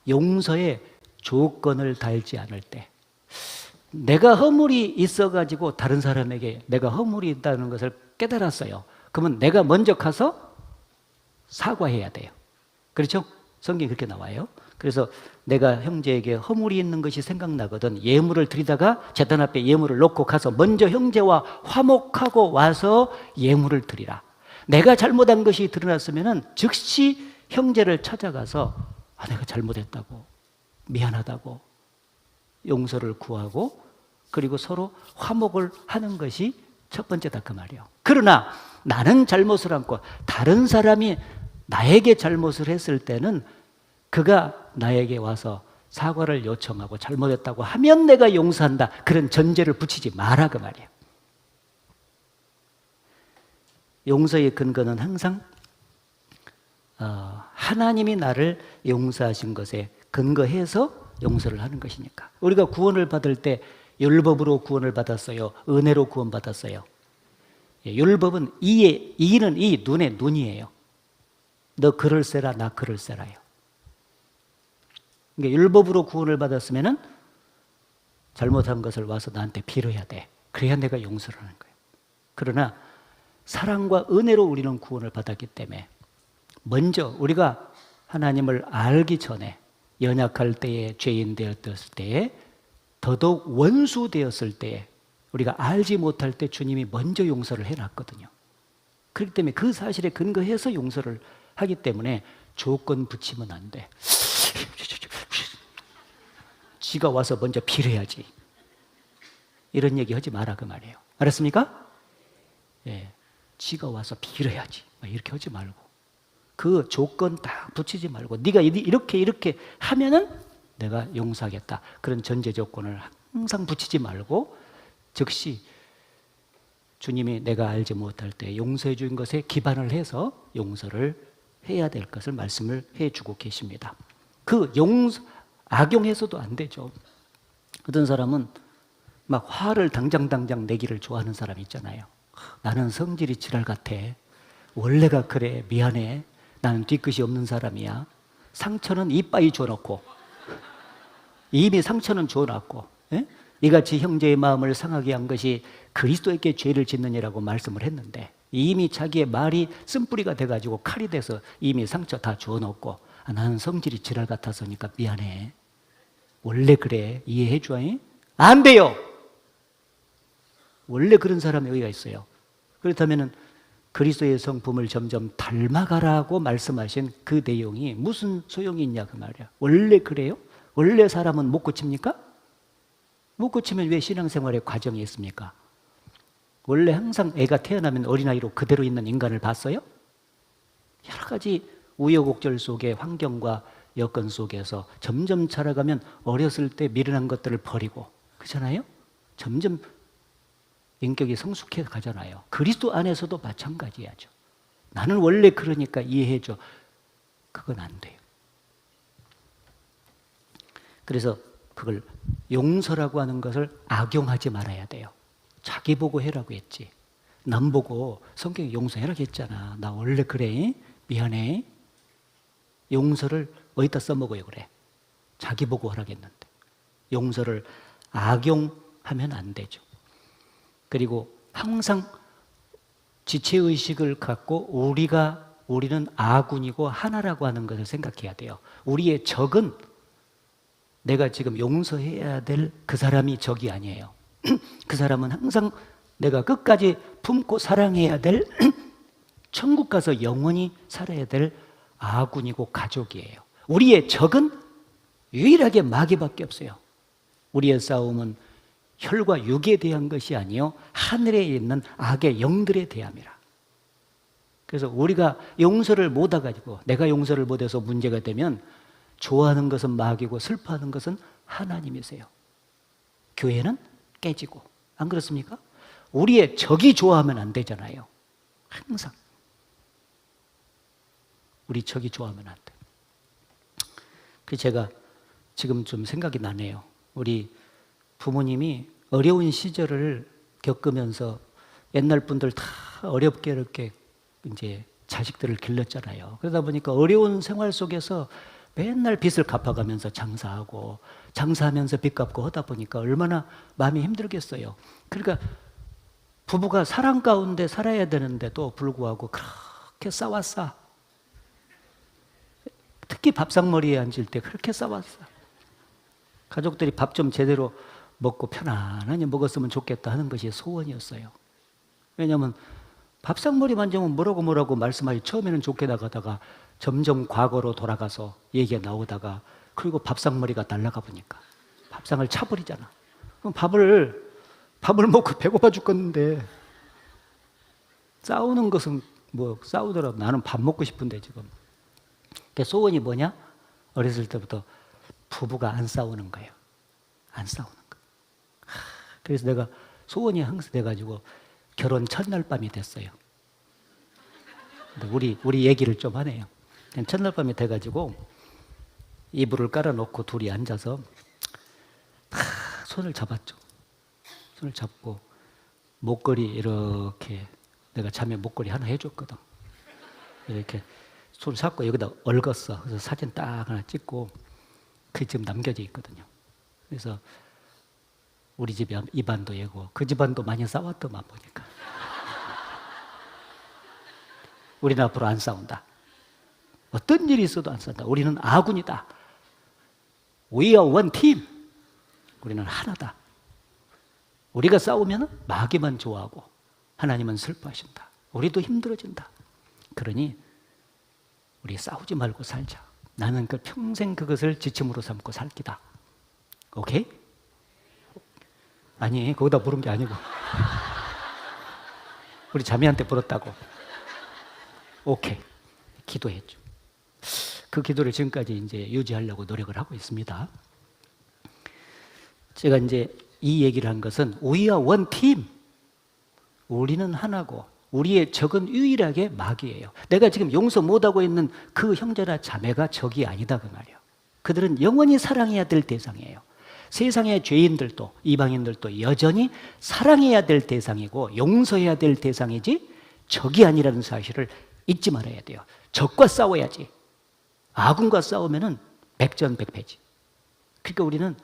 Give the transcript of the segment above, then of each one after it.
용서에 조건을 달지 않을 때, 내가 허물이 있어가지고 다른 사람에게 내가 허물이 있다는 것을 깨달았어요. 그러면 내가 먼저 가서 사과해야 돼요. 그렇죠? 성경에 그렇게 나와요. 그래서 내가 형제에게 허물이 있는 것이 생각나거든 예물을 드리다가 제단 앞에 예물을 놓고 가서 먼저 형제와 화목하고 와서 예물을 드리라. 내가 잘못한 것이 드러났으면 즉시 형제를 찾아가서 내가 잘못했다고, 미안하다고 용서를 구하고 그리고 서로 화목을 하는 것이 첫 번째다 그 말이에요. 그러나 나는 잘못을 않고 다른 사람이 나에게 잘못을 했을 때는 그가 나에게 와서 사과를 요청하고 잘못했다고 하면 내가 용서한다, 그런 전제를 붙이지 마라 그 말이에요. 용서의 근거는 항상 하나님이 나를 용서하신 것에 근거해서 용서를 하는 것이니까. 우리가 구원을 받을 때 율법으로 구원을 받았어요, 은혜로 구원받았어요? 율법은 이는 이, 눈의 눈이에요. 너 그럴세라, 나 그럴세라요. 그러니까 율법으로 구원을 받았으면은 잘못한 것을 와서 나한테 빌어야 돼. 그래야 내가 용서를 하는 거예요. 그러나 사랑과 은혜로 우리는 구원을 받았기 때문에 먼저 우리가 하나님을 알기 전에, 연약할 때에, 죄인 되었을 때에, 더더욱 원수 되었을 때에, 우리가 알지 못할 때 주님이 먼저 용서를 해놨거든요. 그렇기 때문에 그 사실에 근거해서 용서를 하기 때문에 조건 붙이면 안 돼. 지가 와서 먼저 빌어야지, 이런 얘기 하지 마라 그 말이에요. 알았습니까? 예, 지가 와서 빌어야지 이렇게 하지 말고, 그 조건 딱 붙이지 말고 네가 이렇게 하면은 내가 용서하겠다, 그런 전제 조건을 항상 붙이지 말고 즉시 주님이 내가 알지 못할 때 용서해 준 것에 기반을 해서 용서를 해야 될 것을 말씀을 해주고 계십니다. 그 악용해서도 안 되죠. 어떤 사람은 막 화를 당장 내기를 좋아하는 사람 있잖아요. 나는 성질이 지랄 같아, 원래가 그래, 미안해, 나는 뒤끝이 없는 사람이야. 상처는 이빠이 줘놓고, 이미 상처는 줘놨고, 이같이 형제의 마음을 상하게 한 것이 그리스도에게 죄를 짓느니라고 말씀을 했는데 이미 자기의 말이 쓴뿌리가 돼가지고 칼이 돼서 이미 상처 다 줘놓고, 나는 성질이 지랄 같아서니까 미안해, 원래 그래, 이해해 줘. 안 돼요. 원래 그런 사람이 여기가 있어요. 그렇다면 그리스도의 성품을 점점 닮아가라고 말씀하신 그 내용이 무슨 소용이 있냐 그 말이야. 원래 그래요? 원래 사람은 못 고칩니까? 못 고치면 왜 신앙생활에 과정이 있습니까? 원래 항상 애가 태어나면 어린아이로 그대로 있는 인간을 봤어요? 여러 가지 우여곡절 속에, 환경과 여건 속에서 점점 자라가면 어렸을 때 미련한 것들을 버리고, 그렇잖아요? 점점 인격이 성숙해 가잖아요. 그리스도 안에서도 마찬가지야죠. 나는 원래 그러니까 이해해줘, 그건 안 돼요. 그래서 그걸 용서라고 하는 것을 악용하지 말아야 돼요. 자기 보고 해라고 했지, 남 보고 성경에 용서해라고 했잖아, 나 원래 그래, 미안해. 용서를 어디다 써먹어요 그래? 자기 보고 하라고 했는데. 용서를 악용하면 안 되죠. 그리고 항상 지체의식을 갖고 우리는 아군이고 하나라고 하는 것을 생각해야 돼요. 우리의 적은 내가 지금 용서해야 될 그 사람이 적이 아니에요. 그 사람은 항상 내가 끝까지 품고 사랑해야 될 천국 가서 영원히 살아야 될 아군이고 가족이에요. 우리의 적은 유일하게 마귀밖에 없어요. 우리의 싸움은 혈과 육에 대한 것이 아니요 하늘에 있는 악의 영들에 대함이라. 그래서 우리가 용서를 못해가지고, 내가 용서를 못해서 문제가 되면 좋아하는 것은 마귀고 슬퍼하는 것은 하나님이세요. 교회는 깨지고, 안 그렇습니까? 우리의 적이 좋아하면 안 되잖아요. 항상 우리 적이 좋아하면 안 돼. 그래서 제가 지금 좀 생각이 나네요. 우리 부모님이 어려운 시절을 겪으면서 옛날 분들 다 어렵게 이렇게 이제 자식들을 길렀잖아요. 그러다 보니까 어려운 생활 속에서 맨날 빚을 갚아가면서 장사하고 장사하면서 빚 갚고 하다 보니까 얼마나 마음이 힘들겠어요. 그러니까 부부가 사랑 가운데 살아야 되는데도 불구하고 그렇게 싸웠어. 특히 밥상머리에 앉을 때 그렇게 싸웠어. 가족들이 밥 좀 제대로 먹고 편안하게 먹었으면 좋겠다 하는 것이 소원이었어요. 왜냐하면 밥상머리만 좀 뭐라고 말씀하시 처음에는 좋게 나가다가 점점 과거로 돌아가서 얘기가 나오다가 그리고 밥상머리가 날아가 보니까 밥상을 차버리잖아. 그럼 밥을 먹고 배고파 죽겠는데 싸우는 것은 뭐 싸우더라도 나는 밥 먹고 싶은데 지금. 그 소원이 뭐냐? 어렸을 때부터 부부가 안 싸우는 거예요. 안 싸우는 거. 그래서 내가 소원이 항상 돼가지고 결혼 첫날 밤이 됐어요. 근데 우리 얘기를 좀 하네요. 첫날 밤이 돼가지고 이불을 깔아놓고 둘이 앉아서 손을 잡았죠. 손을 잡고 목걸이 이렇게 내가 자매 목걸이 하나 해줬거든. 이렇게 손을 잡고 여기다 얽었어. 그래서 사진 딱 하나 찍고 그게 지금 남겨져 있거든요. 그래서 우리 집에 입안도 예고 그 집안도 많이 싸웠더만 보니까. 우리는 앞으로 안 싸운다. 어떤 일이 있어도 안 싸운다. 우리는 아군이다. We are one team. 우리는 하나다. 우리가 싸우면 마귀만 좋아하고 하나님은 슬퍼하신다. 우리도 힘들어진다. 그러니 우리 싸우지 말고 살자. 나는 그 평생 그것을 지침으로 삼고 살 기다. 오케이? 아니, 거기다 물은 게 아니고 우리 자매한테 물었다고. 오케이. 기도했죠. 그 기도를 지금까지 이제 유지하려고 노력을 하고 있습니다. 제가 이제 이 얘기를 한 것은 We are one team. 우리는 하나고 우리의 적은 유일하게 마귀예요. 내가 지금 용서 못하고 있는 그 형제나 자매가 적이 아니다 그 말이에요. 그들은 영원히 사랑해야 될 대상이에요. 세상의 죄인들도 이방인들도 여전히 사랑해야 될 대상이고 용서해야 될 대상이지 적이 아니라는 사실을 잊지 말아야 돼요. 적과 싸워야지. 아군과 싸우면은 백전백패지. 그러니까 우리는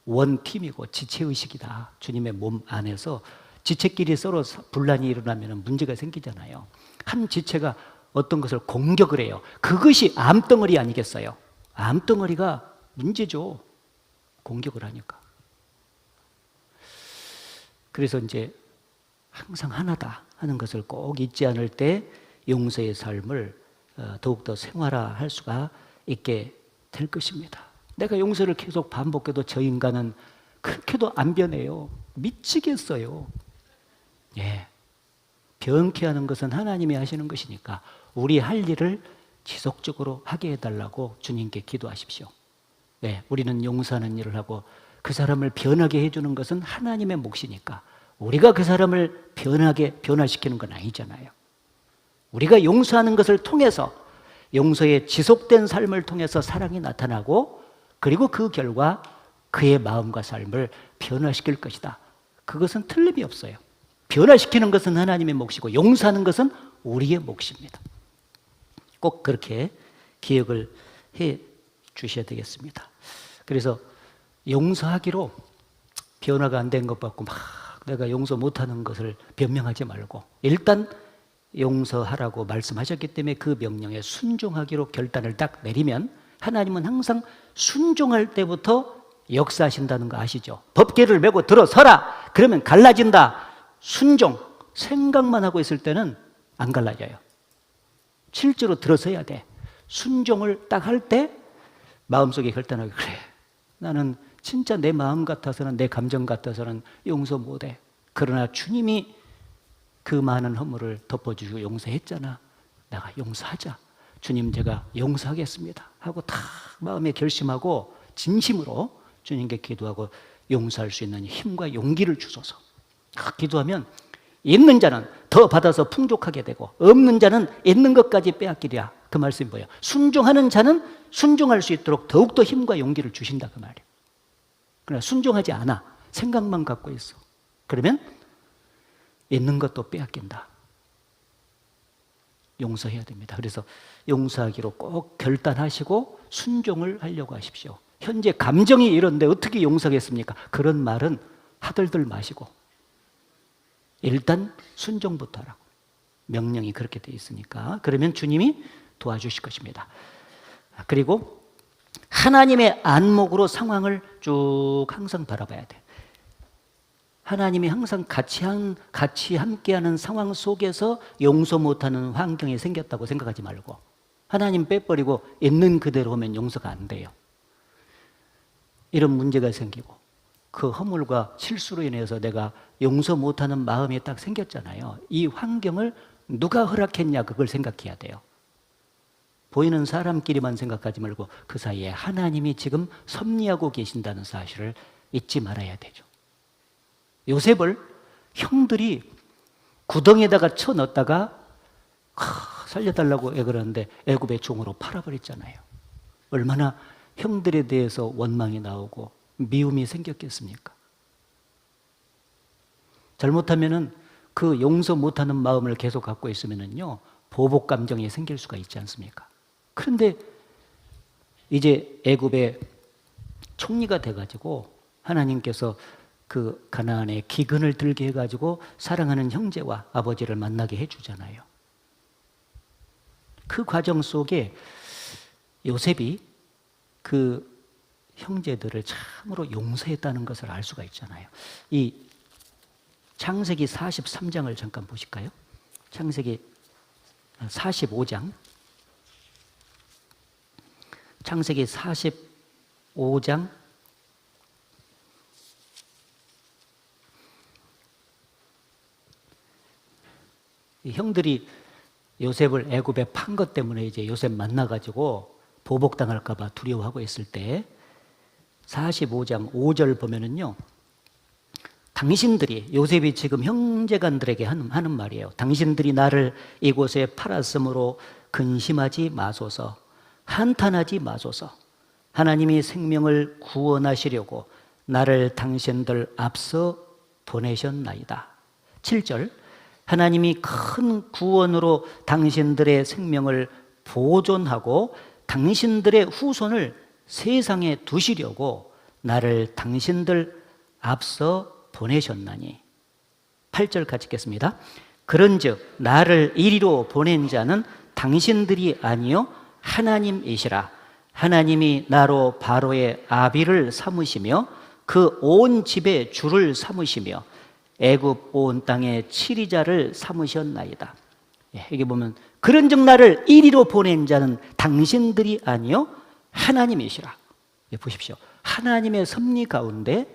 원팀이고 지체의식이다. 주님의 몸 안에서 지체끼리 서로 분란이 일어나면 문제가 생기잖아요. 한 지체가 어떤 것을 공격을 해요. 그것이 암덩어리 아니겠어요? 암덩어리가 문제죠. 공격을 하니까. 그래서 이제 항상 하나다 하는 것을 꼭 잊지 않을 때 용서의 삶을 더욱더 생활화할 수가 있게 될 것입니다. 내가 용서를 계속 반복해도 저 인간은 그렇게도 안 변해요. 미치겠어요. 예. 변케 하는 것은 하나님이 하시는 것이니까 우리 할 일을 지속적으로 하게 해달라고 주님께 기도하십시오. 네, 우리는 용서하는 일을 하고 그 사람을 변하게 해주는 것은 하나님의 몫이니까 우리가 그 사람을 변화시키는 건 아니잖아요. 우리가 용서하는 것을 통해서 용서의 지속된 삶을 통해서 사랑이 나타나고 그리고 그 결과 그의 마음과 삶을 변화시킬 것이다. 그것은 틀림이 없어요. 변화시키는 것은 하나님의 몫이고 용서하는 것은 우리의 몫입니다. 꼭 그렇게 기억을 해 주셔야 되겠습니다. 그래서 용서하기로 변화가 안 된 것 같고 막 내가 용서 못하는 것을 변명하지 말고 일단 용서하라고 말씀하셨기 때문에 그 명령에 순종하기로 결단을 딱 내리면 하나님은 항상 순종할 때부터 역사하신다는 거 아시죠? 법궤를 메고 들어서라! 그러면 갈라진다. 순종, 생각만 하고 있을 때는 안 갈라져요. 실제로 들어서야 돼. 순종을 딱 할 때 마음속에 결단하고 그래, 나는 진짜 내 마음 같아서는 내 감정 같아서는 용서 못해. 그러나 주님이 그 많은 허물을 덮어주시고 용서했잖아. 내가 용서하자. 주님 제가 용서하겠습니다 하고 다 마음에 결심하고 진심으로 주님께 기도하고 용서할 수 있는 힘과 용기를 주소서. 기도하면 있는 자는 더 받아서 풍족하게 되고 없는 자는 있는 것까지 빼앗기리라. 그 말씀이 뭐예요? 순종하는 자는 순종할 수 있도록 더욱더 힘과 용기를 주신다 그 말이에요. 그러나 순종하지 않아. 생각만 갖고 있어. 그러면 있는 것도 빼앗긴다. 용서해야 됩니다. 그래서 용서하기로 꼭 결단하시고 순종을 하려고 하십시오. 현재 감정이 이런데 어떻게 용서하겠습니까? 그런 말은 하들들 마시고 일단 순종부터 하라고. 명령이 그렇게 되어 있으니까. 그러면 주님이 도와주실 것입니다. 그리고 하나님의 안목으로 상황을 쭉 항상 바라봐야 돼. 하나님이 항상 같이 함께하는 상황 속에서 용서 못하는 환경이 생겼다고 생각하지 말고, 하나님 빼버리고 있는 그대로 하면 용서가 안 돼요. 이런 문제가 생기고 그 허물과 실수로 인해서 내가 용서 못하는 마음이 딱 생겼잖아요. 이 환경을 누가 허락했냐, 그걸 생각해야 돼요. 보이는 사람끼리만 생각하지 말고 그 사이에 하나님이 지금 섭리하고 계신다는 사실을 잊지 말아야 되죠. 요셉을 형들이 구덩이에다가 쳐넣었다가 살려달라고 애그러는데 애굽의 종으로 팔아버렸잖아요. 얼마나 형들에 대해서 원망이 나오고 미움이 생겼겠습니까? 잘못하면은 그 용서 못하는 마음을 계속 갖고 있으면은요, 보복 감정이 생길 수가 있지 않습니까? 그런데 이제 애굽의 총리가 돼가지고 하나님께서 그 가나안의 기근을 들게 해가지고 사랑하는 형제와 아버지를 만나게 해주잖아요. 그 과정 속에 요셉이 그 형제들을 참으로 용서했다는 것을 알 수가 있잖아요. 이 창세기 43장을 잠깐 보실까요? 창세기 45장. 창세기 45장 형들이 요셉을 애굽에 판 것 때문에 이제 요셉 만나가지고 보복당할까 봐 두려워하고 있을 때 45장 5절 보면은요, 당신들이, 요셉이 지금 형제간들에게 하는 말이에요. 당신들이 나를 이곳에 팔았으므로 근심하지 마소서, 한탄하지 마소서. 하나님이 생명을 구원하시려고 나를 당신들 앞서 보내셨나이다. 7절, 하나님이 큰 구원으로 당신들의 생명을 보존하고 당신들의 후손을 세상에 두시려고 나를 당신들 앞서 보내셨나니. 8절 같이 읽겠습니다. 그런즉 나를 이리로 보낸 자는 당신들이 아니요 하나님이시라. 하나님이 나로 바로의 아비를 삼으시며 그 온 집의 주를 삼으시며 애굽 온 땅의 치리자를 삼으셨나이다. 여기 보면 그런즉 나를 이리로 보낸 자는 당신들이 아니요 하나님이시라. 보십시오. 하나님의 섭리 가운데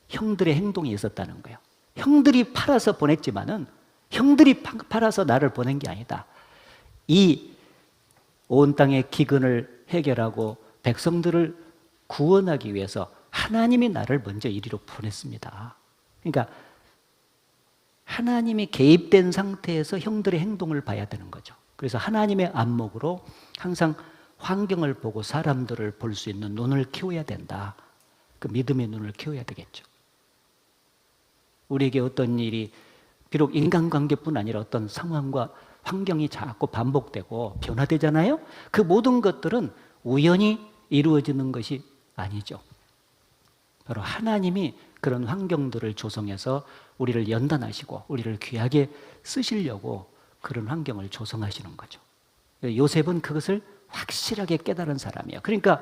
형들의 행동이 있었다는 거예요. 형들이 팔아서 보냈지만은 형들이 팔아서 나를 보낸 게 아니다. 이 온 땅의 기근을 해결하고 백성들을 구원하기 위해서 하나님이 나를 먼저 이리로 보냈습니다. 그러니까 하나님이 개입된 상태에서 형들의 행동을 봐야 되는 거죠. 그래서 하나님의 안목으로 항상 환경을 보고 사람들을 볼 수 있는 눈을 키워야 된다. 그 믿음의 눈을 키워야 되겠죠. 우리에게 어떤 일이 비록 인간관계뿐 아니라 어떤 상황과 환경이 자꾸 반복되고 변화되잖아요. 그 모든 것들은 우연히 이루어지는 것이 아니죠. 바로 하나님이 그런 환경들을 조성해서 우리를 연단하시고 우리를 귀하게 쓰시려고 그런 환경을 조성하시는 거죠. 요셉은 그것을 확실하게 깨달은 사람이에요. 그러니까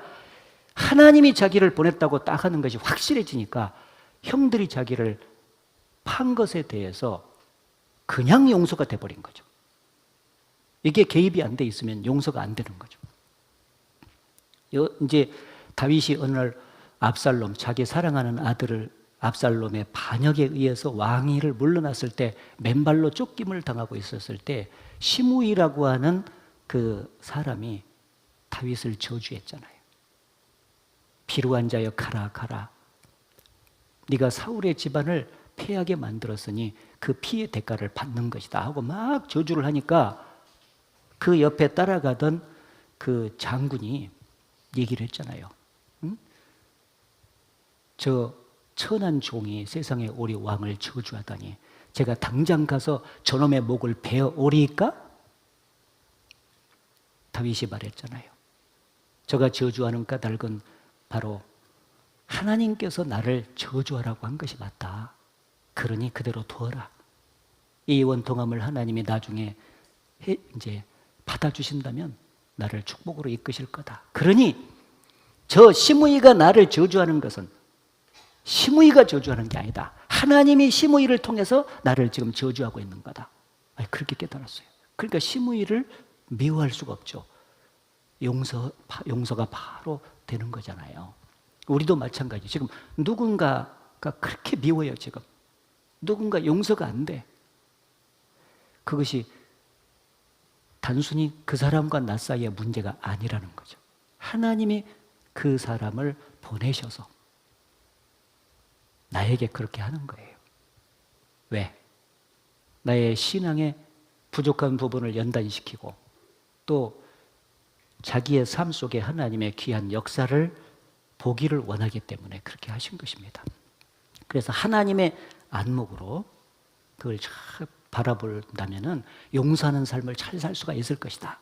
하나님이 자기를 보냈다고 딱 하는 것이 확실해지니까 형들이 자기를 판 것에 대해서 그냥 용서가 돼버린 거죠. 이게 개입이 안 돼 있으면 용서가 안 되는 거죠. 이제 다윗이 어느 날 압살롬, 자기 사랑하는 아들을 압살롬의 반역에 의해서 왕위를 물러났을 때 맨발로 쫓김을 당하고 있었을 때 시므이라고 하는 그 사람이 다윗을 저주했잖아요. 비루한 자여 가라 가라. 네가 사울의 집안을 패하게 만들었으니 그 피의 대가를 받는 것이다 하고 막 저주를 하니까 그 옆에 따라가던 그 장군이 얘기를 했잖아요. 응? 저 천한 종이 세상에 우리 왕을 저주하다니 제가 당장 가서 저놈의 목을 베어 오리까? 다윗이 말했잖아요. 저가 저주하는 까닭은 바로 하나님께서 나를 저주하라고 한 것이 맞다. 그러니 그대로 두어라. 이 원통함을 하나님이 나중에 이제 받아주신다면 나를 축복으로 이끄실 거다. 그러니 저 시므이가 나를 저주하는 것은 시므이가 저주하는 게 아니다. 하나님이 시므이를 통해서 나를 지금 저주하고 있는 거다. 그렇게 깨달았어요. 그러니까 시므이를 미워할 수가 없죠. 용서가 바로 되는 거잖아요. 우리도 마찬가지. 지금 누군가가 그렇게 미워요. 지금 누군가 용서가 안 돼. 그것이 단순히 그 사람과 나 사이의 문제가 아니라는 거죠. 하나님이 그 사람을 보내셔서 나에게 그렇게 하는 거예요. 왜? 나의 신앙의 부족한 부분을 연단시키고 또 자기의 삶 속에 하나님의 귀한 역사를 보기를 원하기 때문에 그렇게 하신 것입니다. 그래서 하나님의 안목으로 그걸 잘 바라본다면은 용서하는 삶을 잘 살 수가 있을 것이다.